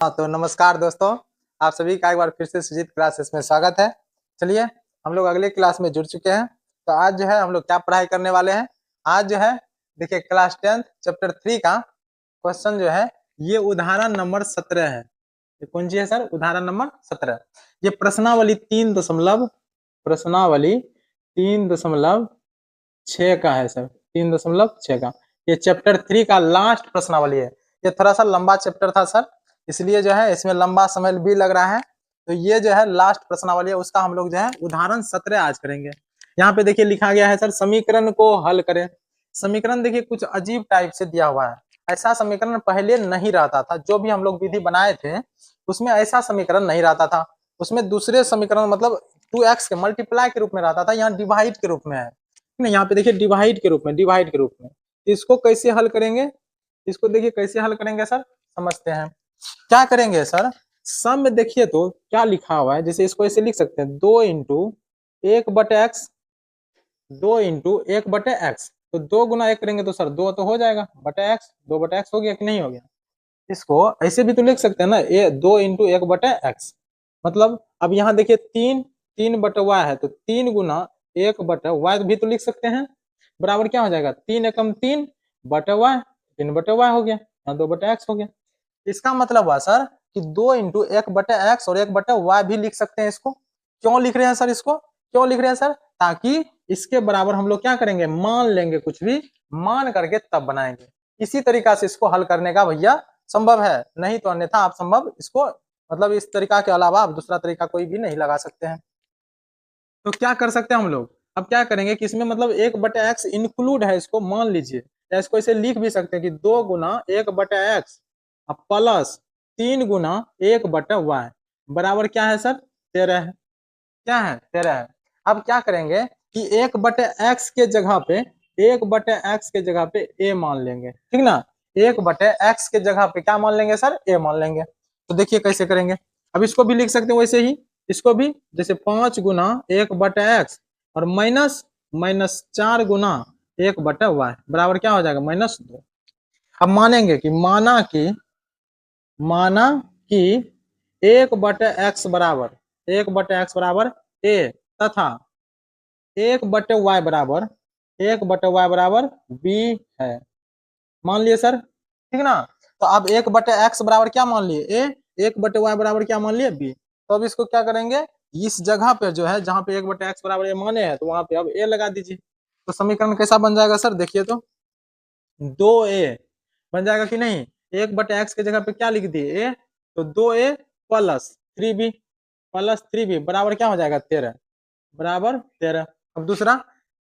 हाँ तो नमस्कार दोस्तों, आप सभी का एक बार फिर से सुजीत क्लासेस में स्वागत है। चलिए हम लोग अगले क्लास में जुड़ चुके हैं। तो आज जो है हम लोग क्या पढ़ाई करने वाले हैं। आज जो है देखिए क्लास 10 चैप्टर 3 का क्वेश्चन जो है ये उदाहरण नंबर 17 है। ये कौन सी है सर? उदाहरण नंबर 17। ये प्रश्नावली 3.6 का है सर, 3.6 का। ये चैप्टर 3 का लास्ट प्रश्नावली है। ये थोड़ा सा लंबा चैप्टर था सर, इसलिए जो है इसमें लंबा समय भी लग रहा है। तो ये जो है लास्ट प्रश्नावली है, उसका हम लोग जो है उदाहरण 17 आज करेंगे। यहाँ पे देखिए लिखा गया है सर, समीकरण को हल करें। समीकरण देखिए कुछ अजीब टाइप से दिया हुआ है। ऐसा समीकरण पहले नहीं रहता था, जो भी हम लोग विधि बनाए थे उसमें ऐसा समीकरण नहीं रहता था। उसमें दूसरे समीकरण मतलब 2x के मल्टीप्लाई के रूप में रहता था, यहाँ डिवाइड के रूप में है। यहाँ पे देखिए डिवाइड के रूप में इसको कैसे हल करेंगे, इसको देखिए कैसे हल करेंगे सर, समझते हैं। क्या करेंगे सर, सम में देखिए तो क्या लिखा हुआ है, जैसे इसको ऐसे लिख सकते हैं 2 इंटू 1/x, 2 इंटू 1/x। तो 2 गुना 1 करेंगे तो सर 2 तो हो जाएगा बटे एक्स, 2/x हो गया कि नहीं हो गया। इसको ऐसे भी तो लिख सकते हैं ना, ये 2 इंटू 1/x। मतलब अब यहाँ देखिए 3 बटे y है, तो 3 गुना 1/y भी तो लिख सकते हैं। बराबर क्या हो जाएगा, 3 एकम 3 बटे y, 3/y हो गया, यहाँ 2/x हो गया। इसका मतलब हुआ सर कि 2 इंटू 1/x और 1/y भी लिख सकते हैं इसको। क्यों लिख रहे हैं सर इसको, क्यों लिख रहे हैं सर? ताकि इसके बराबर हम लोग क्या करेंगे, मान लेंगे, कुछ भी मान करके तब बनाएंगे। इसी तरीका से इसको हल करने का भैया संभव है, नहीं तो अन्यथा आप संभव इसको मतलब इस तरीका के अलावा आप दूसरा तरीका कोई भी नहीं लगा सकते हैं। तो क्या कर सकते हैं हम लोग, अब क्या करेंगे कि इसमें मतलब 1/x इंक्लूड है, इसको मान लीजिए, या इसको ऐसे लिख भी सकते हैं कि 2 गुना 1/x प्लस 3 गुना 1/y बराबर क्या है सर, 13 है। क्या है, 13 है। अब क्या करेंगे कि 1/x के जगह पे 1/x के जगह पे a मान लेंगे, ठीक ना। 1/x के जगह पे क्या मान लेंगे सर, a मान लेंगे। तो देखिए कैसे करेंगे, अब इसको भी लिख सकते हैं वैसे ही, इसको भी जैसे 5 गुना 1/x और माइनस माइनस 4 गुना 1/y बराबर क्या हो जाएगा, -2। अब मानेंगे कि माना कि 1/x बराबर a तथा 1/y बराबर b है, मान लिए सर, ठीक ना। तो अब 1/x बराबर क्या मान लिए, a, 1/y बराबर क्या मान लिए, b। तो अब इसको क्या करेंगे, इस जगह पे जो है जहां पे 1/x बराबर a माने हैं तो वहां पे अब a लगा दीजिए। तो समीकरण कैसा बन जाएगा सर, देखिए तो 2a बन जाएगा कि नहीं। 1/x के जगह पे क्या लिख दिए, a, तो 2a प्लस 3b बराबर क्या हो जाएगा, 13 बराबर 13। अब दूसरा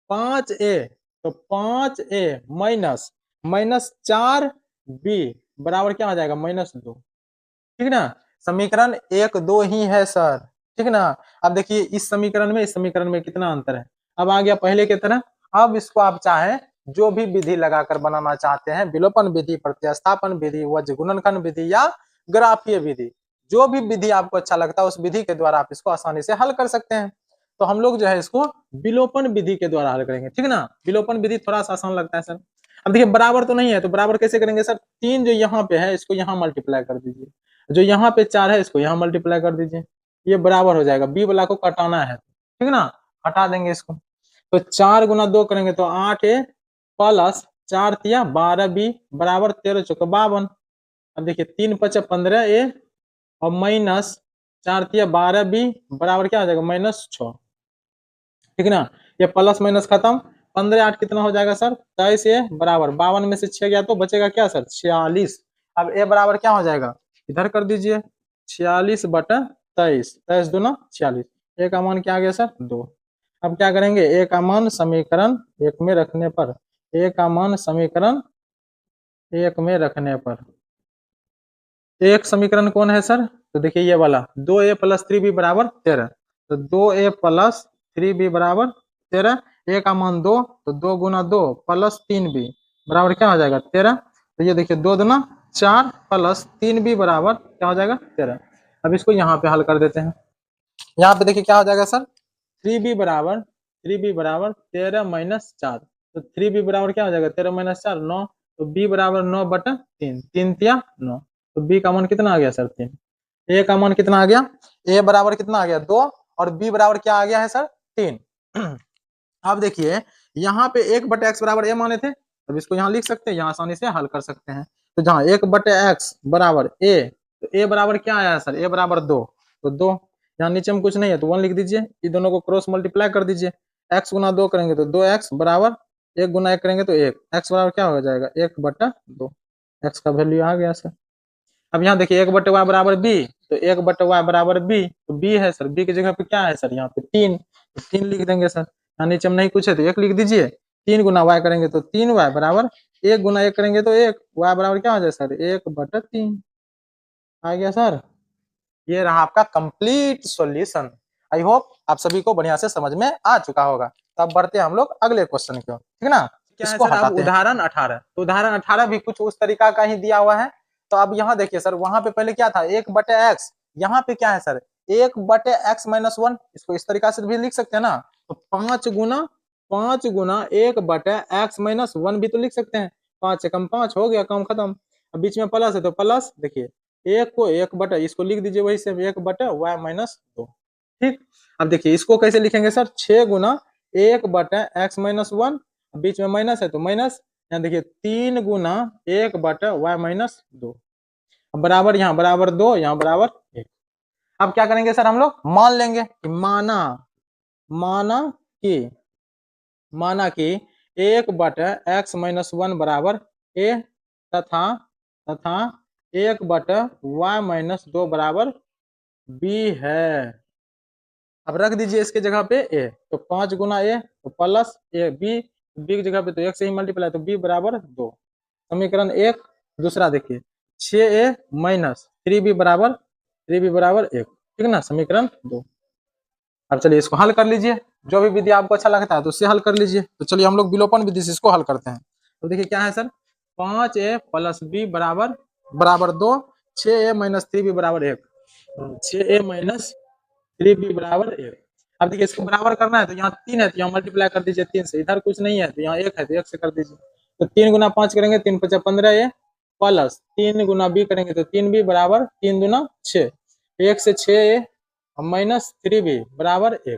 5a, तो 5a माइनस माइनस 4b बराबर क्या हो जाएगा, -2, ठीक ना। समीकरण 1 2 ही है सर, ठीक ना। अब देखिए इस समीकरण में कितना अंतर है। अब आ गया पहले की तरह। अब इसको आप चाहे जो भी विधि लगाकर बनाना चाहते हैं, विलोपन विधि, प्रतिस्थापन विधि, वज्र गुणनखंड विधि या ग्राफीय विधि, जो भी विधि आपको अच्छा लगता है उस विधि के द्वारा आप इसको आसानी से हल कर सकते हैं। तो हम लोग जो है इसको विलोपन विधि के द्वारा हल करेंगे, ठीक ना। विलोपन विधि थोड़ा सा आसान लगता है सर। अब देखिए बराबर तो नहीं है, तो बराबर कैसे करेंगे सर, 3 जो यहाँ पे है इसको यहाँ मल्टीप्लाई कर दीजिए, जो यहाँ पे 4 है इसको यहाँ मल्टीप्लाई कर दीजिए, ये बराबर हो जाएगा। बी वाला को कटाना है, ठीक ना, हटा देंगे इसको। तो 4 गुना 2 करेंगे तो 8a प्लस 4 तिया 12b बराबर 13 चौका 52। अब देखिए 3 × 5 = 15a और माइनस 4 तिया 12b बराबर क्या हो जाएगा, -6, ठीक ना। ये प्लस माइनस खत्म, 15 8 कितना हो जाएगा सर, 23a बराबर 52 में से 6 गया तो बचेगा क्या सर, 46। अब a बराबर क्या हो जाएगा, इधर कर दीजिए, 46/23, 23 दूना 46, a का मान क्या आ गया सर, 2। अब क्या करेंगे, a का मान समीकरण 1 में रखने पर, a का मान समीकरण 1 में रखने पर, एक समीकरण कौन है सर, तो देखिए ये वाला 2a + 3b बराबर 13। तो 2a + 3b बराबर 13, a का मान 2, तो 2 गुना 2 प्लस 3b बराबर क्या हो जाएगा, 13। तो ये देखिए 2 दूना 4 प्लस 3b बराबर क्या हो जाएगा, 13। अब इसको यहाँ पे हल कर देते हैं। यहाँ पे देखिए क्या हो जाएगा सर, 3b बराबर 13 माइनस 4, तो 3b बराबर क्या हो जाएगा, 13 माइनस 4 9, तो b बराबर 9/3, 3 तिया 9। तो बी का मान कितना आ गया सर 3। ए का मान कितना आ गया, ए बराबर कितना आ गया 2 और बी बराबर क्या आ गया है सर 3। अब देखिए यहाँ पे 1/x बराबर ए माने थे, अब इसको यहाँ लिख सकते हैं, यहाँ आसानी से हल कर सकते हैं। तो जहाँ 1/x बराबर ए, तो ए बराबर क्या आया है सर, ए बराबर 2, तो 2 यहाँ नीचे में कुछ नहीं है तो 1 लिख दीजिए, ये दोनों को क्रॉस मल्टीप्लाई कर दीजिए, x गुना 2 करेंगे तो 2x बराबर 1 गुना 1 करेंगे तो 1, x बराबर क्या हो जाएगा 1/2, x का वैल्यू आ गया सर। अब यहाँ देखिए 1/y बराबर b, तो 1/y बराबर b, तो b है सर, b की जगह पे क्या है सर यहाँ पे 3, तो 3 लिख देंगे सर, यहाँ नीचे में नहीं कुछ है तो 1 लिख दीजिए, 3 गुना y करेंगे तो 3y बराबर 1 गुना 1 करेंगे तो 1, y बराबर क्या हो जाए सर 1/3 आ गया सर। ये रहा आपका कंप्लीट सॉल्यूशन। आई होप आप सभी को बढ़िया से समझ में आ चुका होगा। तब बढ़ते हैं हम लोग अगले क्वेश्चन की ओर, ठीक ना। क्या इसको है सर, अब उदाहरण 18, तो उदाहरण 18 भी कुछ उस तरीका का ही दिया हुआ है। तो अब यहाँ देखिए सर, वहां पे पहले क्या था 1/x, यहाँ पे क्या है सर 1/x-1, इसको इस तरीका से भी लिख सकते हैं ना, तो 5 गुना 1/x-1 भी तो लिख सकते हैं, 5 से कम 5 हो गया, काम खत्म। अब बीच में प्लस है तो प्लस, देखिए एक को 1 इसको लिख दीजिए वही से 1/y-2, ठीक। अब देखिए इसको कैसे लिखेंगे सर, 6 गुना 1/x-1, बीच में माइनस है तो माइनस, यहाँ देखिए 3 गुना 1/y-2, अब बराबर यहाँ बराबर 2, यहाँ बराबर 1। अब क्या करेंगे सर, हम लोग मान लेंगे कि माना कि 1/x-1 बराबर a तथा 1/y-2 बराबर b है। अब रख दीजिए इसके जगह पे a, तो 5 गुना a तो प्लस a b, b की जगह पे तो 1 से ही मल्टीप्लाई, तो b बराबर 2, समीकरण 1। दूसरा देखिए 6a माइनस 3b बराबर 1, ठीक ना, समीकरण 2। अब चलिए इसको हल कर लीजिए, जो भी विधि आपको अच्छा लगता है तो उससे हल कर लीजिए। तो चलिए हम लोग विलोपन विधि से इसको हल करते हैं। तो देखिए क्या है सर, 5a प्लस b बराबर 2, 6a माइनस 3b बराबर 1, 6a माइनस 3b बराबर 1। अब देखिए इसको बराबर करना है तो यहाँ 3 है तो यहाँ मल्टीप्लाई कर दीजिए 3 से, इधर कुछ नहीं है तो यहाँ 1 है तो 1 से कर दीजिए, तो 3 गुना 5 करेंगे 3 × 5 = 15a, प्लस 3 गुना b करेंगे तो 3b बराबर 3 दूना 6, 1 से 6a माइनस 3b बराबर 1,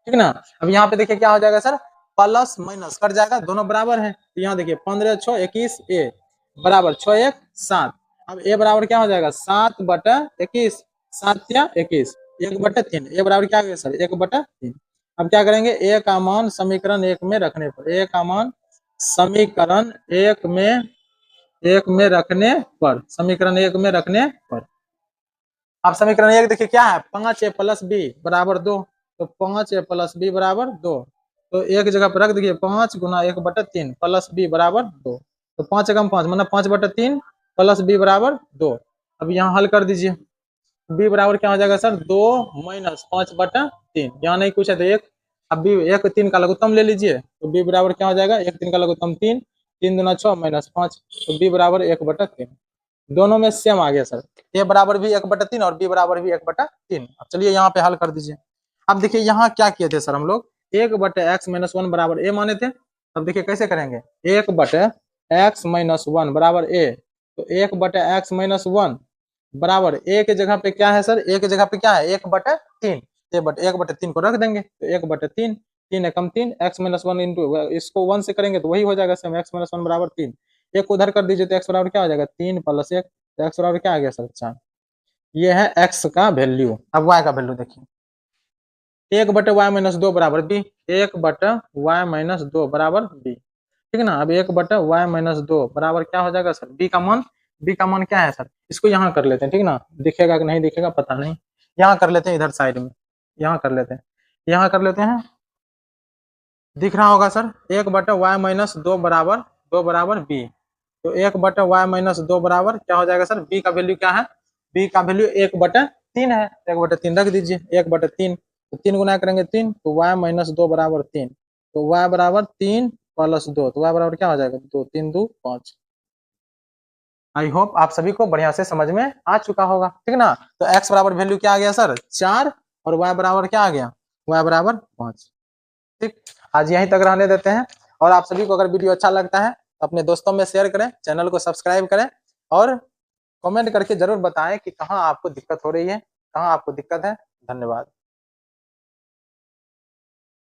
ठीक ना। अब यहाँ पे देखिए क्या हो जाएगा सर, प्लस माइनस कट जाएगा, दोनों बराबर है, तो यहाँ देखिए 15 6 21 a बराबर 6 1 7, अब a बराबर क्या हो जाएगा 7/21, 7 या 21, 1/3, a बराबर क्या हो गया सर 1/3। अब क्या करेंगे, a का मान समीकरण 1 में रखने पर, a का मान समीकरण 1 में रखने पर, समीकरण 1 में रखने पर। अब समीकरण 1 देखिए क्या है, 5a प्लस b बराबर 2, तो 5a प्लस b बराबर 2, तो एक जगह पर रख दीजिए 5 गुना 1/3 प्लस b बराबर 2, तो 5 एकम 5 मतलब 5/3 प्लस b बराबर 2। अब यहाँ हल कर दीजिए, b बराबर क्या हो जाएगा सर 2 माइनस 5/3, यहाँ नहीं कुछ है तो 1, अब b 1 3 का लघुत्तम ले लीजिए, तो b बराबर क्या हो जाएगा 1 3 का लघुत्तम 3, 3 दूना 6 माइनस 5, तो b बराबर 1/3, दोनों में सेम आ गया सर, a बराबर भी 1/3 और b बराबर भी 1/3। अब चलिए यहाँ पे हल कर दीजिए। अब देखिए यहाँ क्या किए थे सर हम लोग, 1/x-1 बराबर a माने थे, अब देखिए कैसे करेंगे, 1/x-1 बराबर a, तो 1/x-1 बराबर a के जगह पे क्या है सर, a के जगह पे क्या है 1/3, 1/3 को रख देंगे, तो 1/3, 3 एकम 3, x-1 इंटू इसको 1 से करेंगे तो वही हो जाएगा सेम, x-1 बराबर 3, एक उधर कर दीजिए तो x बराबर क्या हो जाएगा 3 + 1, तो x बराबर क्या आ गया सर 4। ये है x का वैल्यू। अब y का वैल्यू देखिए, 1/y-2 बराबर b, 1/y-2 बराबर b, ठीक ना। अब 1/y-2 बराबर क्या हो जाएगा सर, b का मान क्या है सर, इसको यहाँ कर लेते हैं, ठीक ना, दिखेगा कि नहीं दिखेगा पता नहीं, यहाँ कर लेते हैं, इधर साइड में यहाँ कर लेते हैं, यहाँ कर लेते हैं, दिख रहा होगा सर, 1/y-2 बराबर 2 बराबर b, तो 1/y-2 बराबर क्या हो जाएगा सर, b का वैल्यू क्या है, b का वैल्यू 1/3 है, 1/3 रख दीजिए, 1/3, तो 3 गुना करेंगे 3, तो y-2 बराबर 3, तो y बराबर 3 + 2, तो y बराबर क्या हो जाएगा 2, 3 2 5। आई होप आप सभी को बढ़िया से समझ में आ चुका होगा, ठीक ना। तो x बराबर वैल्यू क्या आ गया सर 4 और y बराबर क्या आ गया, y बराबर 5, ठीक। आज यहीं तक रहने देते हैं, और आप सभी को अगर वीडियो अच्छा लगता है तो अपने दोस्तों में शेयर करें, चैनल को सब्सक्राइब करें और कमेंट करके जरूर बताएं कि कहाँ आपको दिक्कत हो रही है, कहाँ आपको दिक्कत है। धन्यवाद।